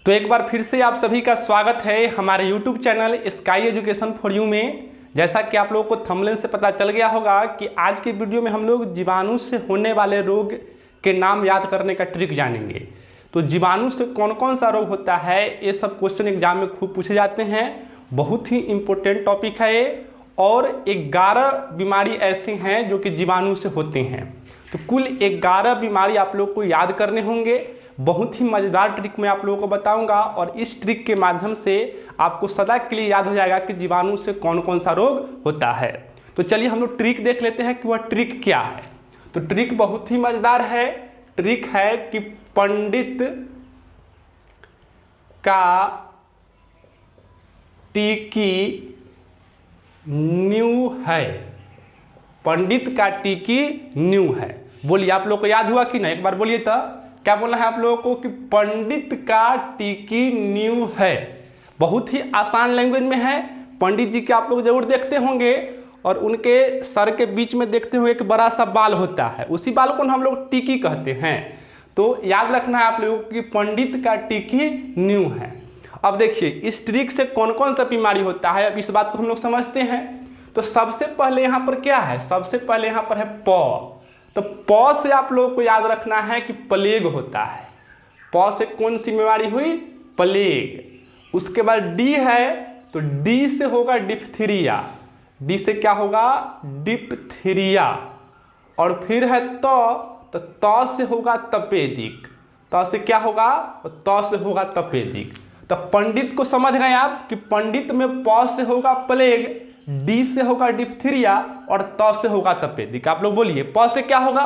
तो एक बार फिर से आप सभी का स्वागत है हमारे YouTube channel sky education for you में। जैसा कि आप लोगों को थंबनेल से पता चल गया होगा कि आज के वीडियो में हम लोग जीवाणु से होने वाले रोग के नाम याद करने का ट्रिक जानेंगे। तो जीवाणु से कौन कौन सा रोग होता है ये सब क्वेश्चन एग्जाम में खूब पूछे जाते हैं। बहुत ही इम्पोर्टेंट टॉपिक है ये। और 11 बीमारी ऐसी हैं जो कि जीवाणु से होते हैं। तो कुल 11 बीमारी आप लोग को याद करने होंगे। बहुत ही मज़ेदार ट्रिक मैं आप लोगों को बताऊंगा और इस ट्रिक के माध्यम से आपको सदा के लिए याद हो जाएगा कि जीवाणु से कौन कौन सा रोग होता है। तो चलिए हम लोग ट्रिक देख लेते हैं कि वह ट्रिक क्या है। तो ट्रिक बहुत ही मज़ेदार है। ट्रिक है कि पंडित का टीकी न्यू है। पंडित का टीकी न्यू है। बोलिए आप लोग को याद हुआ कि नहीं, एक बार बोलिए तो। क्या बोलना है आप लोगों को कि पंडित का टीकी न्यू है। बहुत ही आसान लैंग्वेज में है। पंडित जी के आप लोग जरूर देखते होंगे और उनके सर के बीच में देखते होंगे एक बड़ा सा बाल होता है, उसी बाल को हम लोग टीकी कहते हैं। तो याद रखना है आप लोगों को कि पंडित का टीकी न्यू है। अब देखिए इस ट्रिक से कौन कौन सा बीमारी होता है, अब इस बात को हम लोग समझते हैं। तो सबसे पहले यहाँ पर क्या है, सबसे पहले यहाँ पर है प। तो प से आप लोगों को याद रखना है कि प्लेग होता है। प से कौन सी बीमारी हुई, प्लेग। उसके बाद डी है तो डी से होगा डिप्थीरिया। डी से क्या होगा, डिप्थीरिया। और फिर है तो त से होगा तपेदिक। त से क्या होगा, त से होगा तपेदिक। तो पंडित को समझ गए आप कि पंडित में प से होगा प्लेग, डी से होगा डिप्थीरिया और त से होगा तपेदिक। आप लोग बोलिए प से क्या होगा,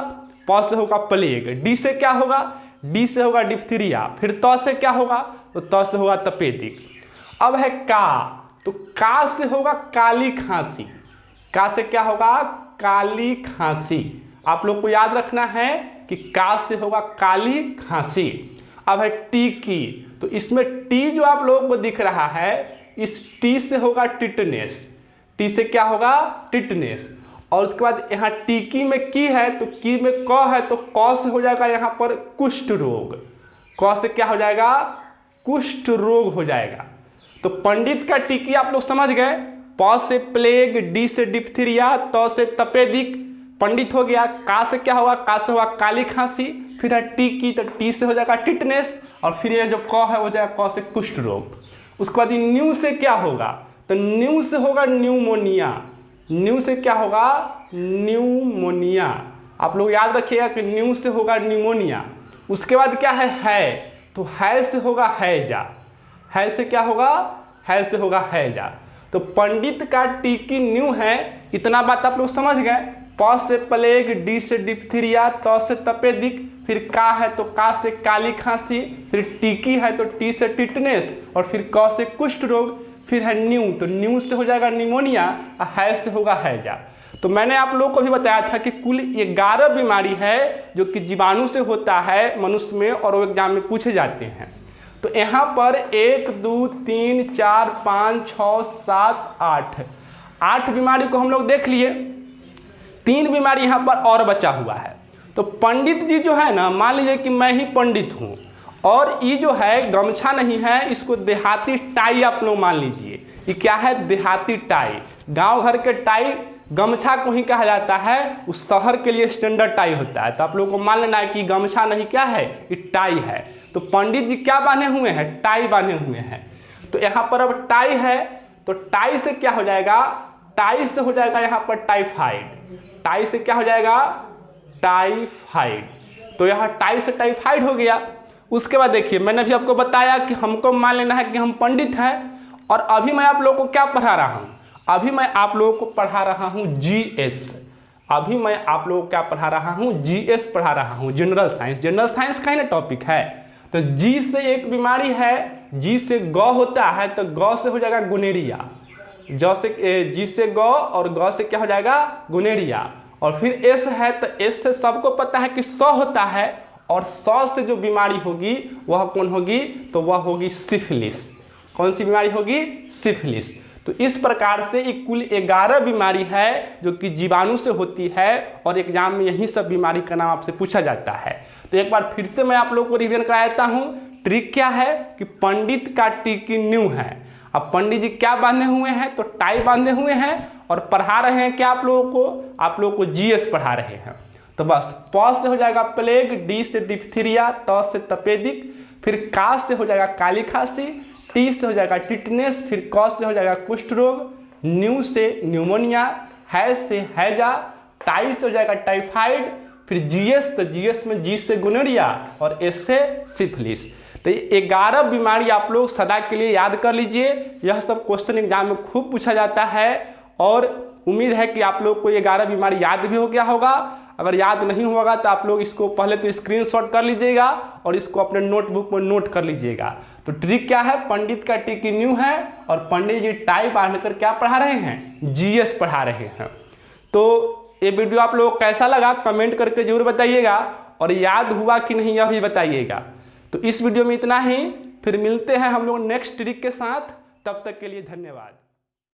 प से होगा प्लेग, डी से क्या होगा, डी से होगा डिप्थीरिया, फिर त से क्या होगा, तो त से होगा तपेदिक। अब है का। तो का से होगा काली खांसी। का से क्या होगा, काली खांसी। आप लोग को याद रखना है कि का से होगा काली खांसी। अब है टीकी। तो इसमें टी जो आप लोगों को दिख रहा है, इस टी से होगा टिटनेस। टी से क्या होगा, टिटनेस। और उसके बाद यहाँ टीकी में की है तो की में क है तो क से हो जाएगा यहाँ पर कुष्ठ रोग। क से क्या हो जाएगा, कुष्ठ रोग हो जाएगा। तो पंडित का टीकी आप लोग समझ गए। प से प्लेग, डी से डिप्थीरिया, त से तपेदिक, पंडित हो गया। का से क्या होगा, का से होगा काली खांसी। फिर है टीकी तो टी से हो जाएगा टिटनेस और फिर ये जो क है हो जाएगा क से कुष्ठ रोग। उसके बाद न्यू से क्या होगा, तो न्यू से होगा न्यूमोनिया। न्यू से क्या होगा, न्यूमोनिया। आप लोग याद रखिएगा कि न्यू से होगा न्यूमोनिया। उसके बाद क्या है, तो है से होगा हैजा। है से क्या होगा, है से होगा हैजा। तो पंडित का टीकी न्यू है, इतना बात आप लोग समझ गए। प से प्लेग, डी से डिप्थीरिया, त से तपेदिक, फिर का है तो का से काली खांसी, फिर टीकी है तो टी से टिटनेस और फिर क से कुष्ठ रोग, फिर है न्यू। तो न्यू से हो जाएगा निमोनिया और है से होगा हैजा। तो मैंने आप लोगों को भी बताया था कि कुल 11 बीमारी है जो कि जीवाणु से होता है मनुष्य में और वो एग्जाम में पूछे जाते हैं। तो यहाँ पर 1 2 3 4 5 6 7 8 बीमारी को हम लोग देख लिए। 3 बीमारी यहाँ पर और बचा हुआ है। तो पंडित जी जो है ना, मान लीजिए कि मैं ही पंडित हूँ और ये जो है गमछा नहीं है, इसको देहाती टाई आप लोग मान लीजिए। ये क्या है, देहाती टाई। गांव घर के टाई गमछा को ही कहा जाता है, उस शहर के लिए स्टैंडर्ड टाई होता है। तो आप लोगों को मान लेना है कि गमछा नहीं क्या है, ये टाई है। तो पंडित जी क्या बांधे हुए हैं, टाई बांधे हुए हैं। तो यहाँ पर अब टाई है तो टाई से क्या हो जाएगा, टाई से हो जाएगा यहाँ पर टाइफाइड। टाई से क्या हो जाएगा, टाइफाइड। तो यहाँ टाई से टाइफाइड हो गया। उसके बाद देखिए मैंने भी आपको बताया कि हमको मान लेना है कि हम पंडित हैं। और अभी मैं आप लोगों को क्या पढ़ा रहा हूँ, अभी मैं आप लोगों को पढ़ा रहा हूँ जीएस। अभी मैं आप लोगों को क्या पढ़ा रहा हूँ, जीएस पढ़ा रहा हूँ, जनरल साइंस। जनरल साइंस का ही ना टॉपिक है। तो जी से एक बीमारी है, जी से ग होता है तो ग से हो जाएगा गुनेरिया। ज से जी से ग और ग से क्या हो जाएगा, गुनेरिया। और फिर एस है तो एस से सबको पता है कि स होता है और स से जो बीमारी होगी वह कौन होगी, तो वह होगी सिफिलिस। कौन सी बीमारी होगी, सिफिलिस। तो इस प्रकार से एक कुल 11 बीमारी है जो कि जीवाणु से होती है और एग्जाम में यही सब बीमारी का नाम आपसे पूछा जाता है। तो एक बार फिर से मैं आप लोगों को रिवीजन कराता हूँ ट्रिक क्या है कि पंडित का टी की न्यू है। अब पंडित जी क्या बांधे हुए हैं, तो टाई बांधे हुए हैं और पढ़ा रहे हैं क्या आप लोगों को जीएस पढ़ा रहे हैं। तो बस प से हो जाएगा प्लेग, डी से डिप्थीरिया, त से तपेदिक, फिर का से हो जाएगा काली खांसी, टी से हो जाएगा टिटनेस, फिर क से हो जाएगा कुष्ठ रोग, न्यू से न्यूमोनिया, है से हैजा, टाई से हो जाएगा टाइफाइड, फिर जीएस तो जीएस में जी से गुनरिया और एस से सिफिलिस। तो ये 11 बीमारी आप लोग सदा के लिए याद कर लीजिए। यह सब क्वेश्चन एग्जाम में खूब पूछा जाता है और उम्मीद है कि आप लोग को ये 11 बीमारी याद भी हो गया होगा। अगर याद नहीं होगा तो आप लोग इसको पहले तो स्क्रीनशॉट कर लीजिएगा और इसको अपने नोटबुक में नोट कर लीजिएगा। तो ट्रिक क्या है, पंडित का टी की न्यू है और पंडित जी टाई बांधकर क्या पढ़ा रहे हैं, जीएस पढ़ा रहे हैं। तो ये वीडियो आप लोग कैसा लगा कमेंट करके जरूर बताइएगा और याद हुआ कि नहीं यह भी बताइएगा। तो इस वीडियो में इतना ही, फिर मिलते हैं हम लोग नेक्स्ट ट्रिक के साथ। तब तक के लिए धन्यवाद।